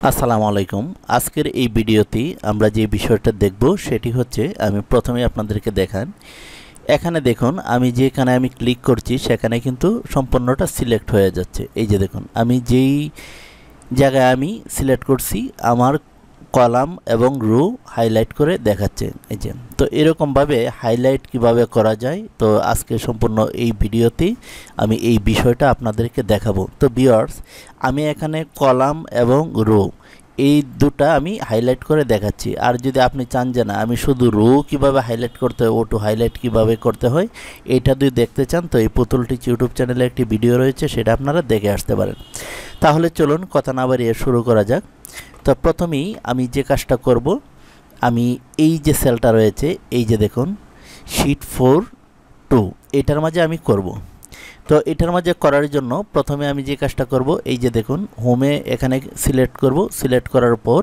আসসালামু আলাইকুম। আজকের এই ভিডিওতে আমরা যে বিষয়টা দেখব সেটি হচ্ছে আমি প্রথমে আপনাদেরকে দেখান। এখানে দেখুন আমি যেখানে আমি ক্লিক করছি সেখানে কিন্তু সম্পূর্ণটা সিলেক্ট হয়ে যাচ্ছে। এই যে দেখুন আমি যেই জায়গায় আমি সিলেক্ট করছি আমার কলাম এবং রো হাইলাইট করে দেখাচ্ছে। এই যে তো এরকমভাবে হাইলাইট কিভাবে করা যায়, তো আজকে সম্পূর্ণ এই ভিডিওতে আমি এই বিষয়টা আপনাদেরকে দেখাবো। তো ভিউয়ার্স, আমি এখানে কলাম এবং রো এই দুটা আমি হাইলাইট করে দেখাচ্ছি। আর যদি আপনি চান যে না আমি শুধু রো কিভাবে হাইলাইট করতে হয়, ওটু হাইলাইট কিভাবে করতে হয়, এটা যদি দেখতে চান তো এই পুতুল টিচ ইউটিউব চ্যানেলে একটি ভিডিও রয়েছে, সেটা আপনারা দেখে আসতে পারেন। তাহলে চলুন কথা না বাড়িয়ে শুরু করা যাক। তো প্রথমেই আমি যে কাজটা করব, আমি এই যে সেলটা রয়েছে এই যে দেখুন শীট 4-2 এটার মাঝে আমি করব। তো এটার মাঝে করার জন্য প্রথমে আমি যে কাজটা করব, এই যে দেখুন হোমে এখানে সিলেক্ট করব। সিলেক্ট করার পর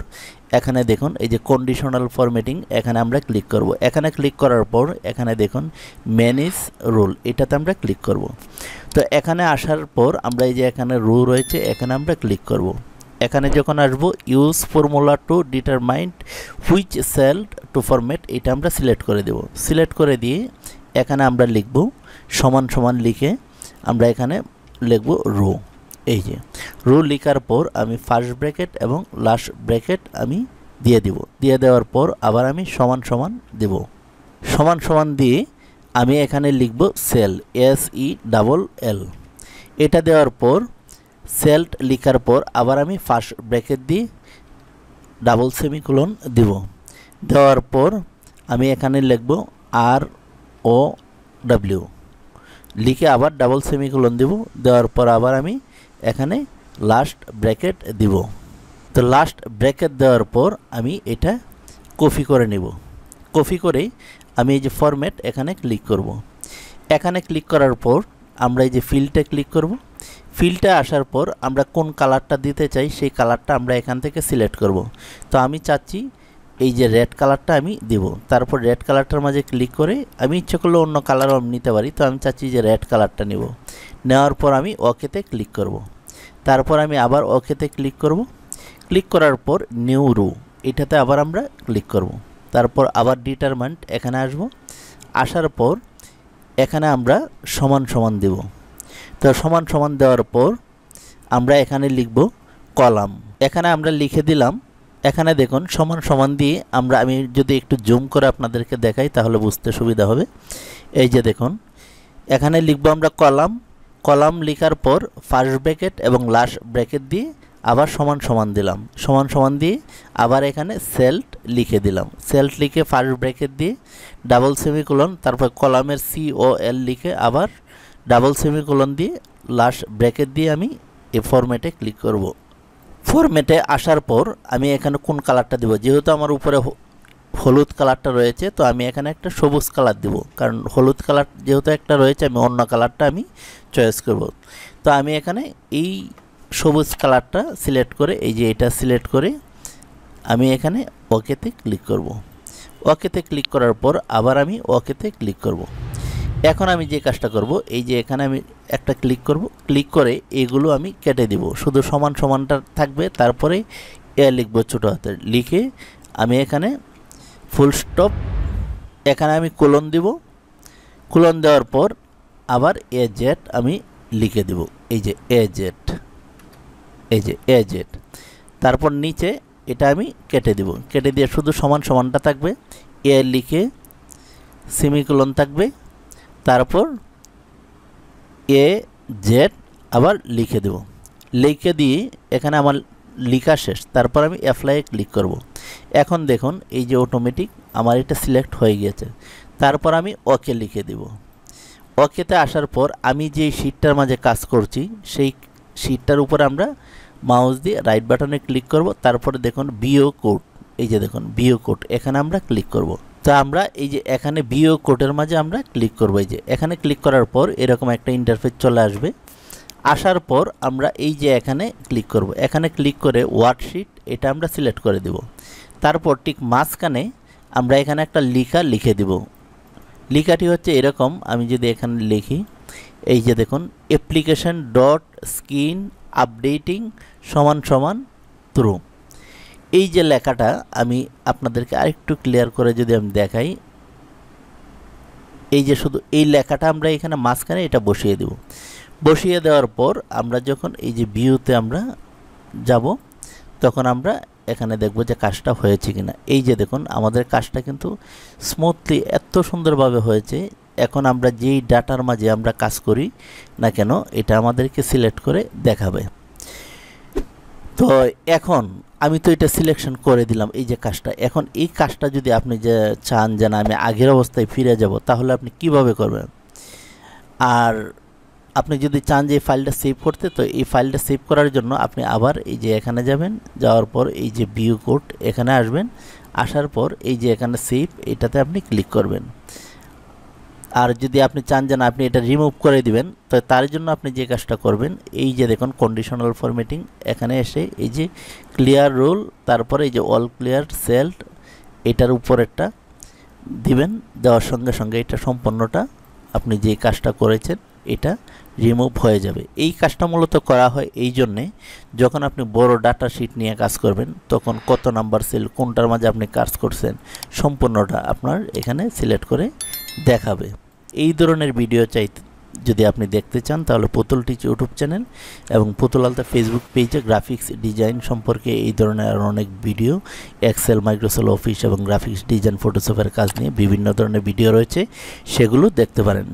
এখানে দেখুন এই যে কন্ডিশনাল ফরম্যাটিং, এখানে আমরা ক্লিক করব। এখানে ক্লিক করার পর এখানে দেখুন ম্যানেজ রুল, এটাতে আমরা ক্লিক করব। তো এখানে আসার পর আমরা এই যে এখানে রো রয়েছে এখানে আমরা ক্লিক করব। এখানে যখন আসবো use formula to determine which cell to format, এটা আমরা সিলেক্ট করে দেব। সিলেক্ট করে দিয়ে এখানে আমরা লিখব সমান সমান লিখে আমরা এখানে লিখব রো। এই যে রো লেখার পর আমি ফার্স্ট ব্র্যাকেট এবং লাস্ট ব্র্যাকেট আমি দিয়ে দিব। দিয়ে দেওয়ার পর আবার আমি সমান সমান দেব। সমান সমান দিয়ে আমি এখানে লিখব সেল, SELL। এটা দেওয়ার পর সেল লেখার পর আবার আমি ফার্স্ট ব্র্যাকেট দিয়ে ডাবল সেমিকোলন দিব। দেওয়ার পর আমি এখানে লিখব ROW, লিখে আবার ডাবল সেমিকোলন দিব। দেওয়ার পর আবার আমি এখানে লাস্ট ব্র্যাকেট দিব। তো লাস্ট ব্র্যাকেট দেওয়ার পর আমি এটা কপি করে নেব। কপি করে আমি এই যে ফরম্যাট এখানে ক্লিক করব। এখানে ক্লিক করার পর আমরা এই যে ফিল্ডে ক্লিক করব। ফিল্ডে আসার পর আমরা কোন কালারটা দিতে চাই সেই কালারটা আমরা এখান থেকে সিলেক্ট করব। তো আমি চাচ্ছি এই যে রেড কালারটা আমি দেব। তারপর রেড কালারটার মাঝে ক্লিক করে আমি ইচ্ছে করলে অন্য কালারও নিতে পারি। তো আমি চাচ্ছি যে রেড কালারটা নেব। নেওয়ার পর আমি ওকেতে ক্লিক করব। তারপর আমি আবার ওকেতে ক্লিক করব। ক্লিক করার পর নিউ রো, এটাতে আবার আমরা ক্লিক করব। তারপর আবার ডিটারমাইন্ড এখানে আসব। আসার পর এখানে আমরা সমান সমান দেব। তো সমান সমান দেওয়ার পর আমরা এখানে লিখব কলাম। এখানে আমরা লিখে দিলাম। এখানে দেখুন সমান সমান দিয়ে আমি যদি একটু জুম করে আপনাদেরকে দেখাই তাহলে বুঝতে সুবিধা হবে। এই যে দেখুন এখানে লিখব আমরা কলাম। কলাম লেখার পর ফার্স্ট ব্র্যাকেট এবং লাস্ট ব্র্যাকেট দিয়ে আবার সমান সমান দিলাম। সমান সমান দিয়ে আবার এখানে সেল্ট লিখে দিলাম। সেল্ট লিখে ফার্স্ট ব্র্যাকেট দিয়ে ডাবল সেমিকোলন, তারপর কলামের COL লিখে আবার ডাবল সেমিকোলন দিয়ে লাস্ট ব্র্যাকেট দিয়ে আমি এই ফরম্যাটে ক্লিক করব। ফরম্যাটে আসার পর আমি এখানে কোন কালারটা দেব, যেহেতু আমার উপরে হলুদ কালারটা রয়েছে তো আমি এখানে একটা সবুজ কালার দেব, কারণ হলুদ কালার যেহেতু একটা রয়েছে আমি অন্য কালারটা আমি চয়েস করব। তো আমি এখানে এই সবুজ কালারটা সিলেক্ট করে এই যে এটা সিলেক্ট করে আমি এখানে ওকেতে ক্লিক করব। ওকেতে ক্লিক করার পর আবার আমি ওকেতে ক্লিক করব। এখন আমি যে কাজটা করব, এই যে এখানে আমি একটা ক্লিক করব। ক্লিক করে এগুলো আমি কেটে দিব, শুধু সমান সমানটা থাকবে। তারপরে লিখব ছোটো হাতের, লিখে আমি এখানে ফুল স্টপ, এখানে আমি কোলন দিব। কোলন দেওয়ার পর আবার AZ আমি লিখে দেব। এই যে AZ, এই যে AZ। তারপর নিচে এটা আমি কেটে দিব। কেটে দিয়ে শুধু সমান সমানটা থাকবে। লিখে সেমিকোলন থাকবে। তারপর AZ আবার লিখে দেব। লিখে দিয়ে এখানে আমার লেখা শেষ। তারপর আমি অ্যাপ্লাইয়ে ক্লিক করব। এখন দেখুন এই যে অটোমেটিক আমার এটা সিলেক্ট হয়ে গিয়েছে। তারপর আমি ওকে লিখে দেব। ওকেতে আসার পর আমি যে শীটটার মাঝে কাজ করছি সেই শীটটার উপর আমরা মাউস দিয়ে রাইট বাটনে ক্লিক করব। তারপরে দেখুন ভিও কোড, এই যে দেখুন ভিও কোড, এখানে আমরা ক্লিক করব। তো আমরা এই যে এখানে ভিও কোডের মাঝে আমরা ক্লিক করব। এই যে এখানে ক্লিক করার পর এরকম একটা ইন্টারফেস চলে আসবে। আসার পর আমরা এই যে এখানে ক্লিক করব। এখানে ক্লিক করে ওয়ার্কশিট এটা আমরা সিলেক্ট করে দেব। তারপর ঠিক মাঝখানে আমরা এখানে একটা লেখা লিখে দেব। লেখাটি হচ্ছে এরকম, আমি যদি এখানে লিখি এই যে দেখুন অ্যাপ্লিকেশন ডট স্ক্রিন আপডেটিং সমান সমান থ্রু, এই যে লেখাটা আমি আপনাদেরকে আরেকটু ক্লিয়ার করে যদি আমি দেখাই, এই যে শুধু এই লেখাটা আমরা এখানে মাঝখানে এটা বসিয়ে দেব। বসিয়ে দেওয়ার পর আমরা যখন এই যে ভিউতে আমরা যাব, তখন আমরা এখানে দেখব যে কাজটা হয়েছে কিনা। এই যে দেখুন আমাদের কাজটা কিন্তু স্মুথলি এত সুন্দরভাবে হয়েছে। এখন আমরা যেই ডাটার মাঝে আমরা কাজ করি না কেন, এটা আমাদেরকে সিলেক্ট করে দেখাবে। তো এখন আমি তো এটা সিলেকশন করে দিলাম এই যে কাজটা। এখন এই কাজটা যদি আপনি যে চান যে না আমি আগের অবস্থায় ফিরে যাব, তাহলে আপনি কিভাবে করবেন? আর আপনি যদি চান যে এই ফাইলটা সেভ করতে, তো এই ফাইলটা সেভ করার জন্য আপনি আবার এই যে এখানে যাবেন, যাওয়ার পর এই যে ভিউ কোড এখানে আসবেন, আসার পর এই যে এখানে সেভ এটাতে আপনি ক্লিক করবেন। আর যদি আপনি চান যে না আপনি এটা রিমুভ করে দিবেন, তো তার জন্য আপনি যে কাজটা করবেন, এই যে দেখুন কন্ডিশনাল ফরম্যাটিং, এখানে এসে এই যে ক্লিয়ার রুল, তারপরে এই যে অল ক্লিয়ার সেল্ট এটার উপরেরটা দিবেন। দেওয়ার সঙ্গে সঙ্গে এটা সম্পূর্ণটা আপনি যে কাজটা করেছেন এটা রিমুভ হয়ে যাবে। এই কাজটা মূলত করা হয় এই জন্যে, যখন আপনি বড় ডাটা শিট নিয়ে কাজ করবেন, তখন কত নাম্বার সেল কোনটার মাঝে আপনি কাজ করছেন সম্পূর্ণটা আপনার এখানে সিলেক্ট করে দেখাবে। এই ধরনের ভিডিও যদি আপনি দেখতে চান, তাহলে পুতুল টিচ ইউটিউব চ্যানেল এবং পুতুল আলতা ফেসবুক পেজে গ্রাফিক্স ডিজাইন সম্পর্কে এই ধরনের আরও অনেক ভিডিও, এক্সেল, মাইক্রোসফট অফিস এবং গ্রাফিক্স ডিজাইন ফটোশপের কাজ নিয়ে বিভিন্ন ধরনের ভিডিও রয়েছে, সেগুলো দেখতে পারেন।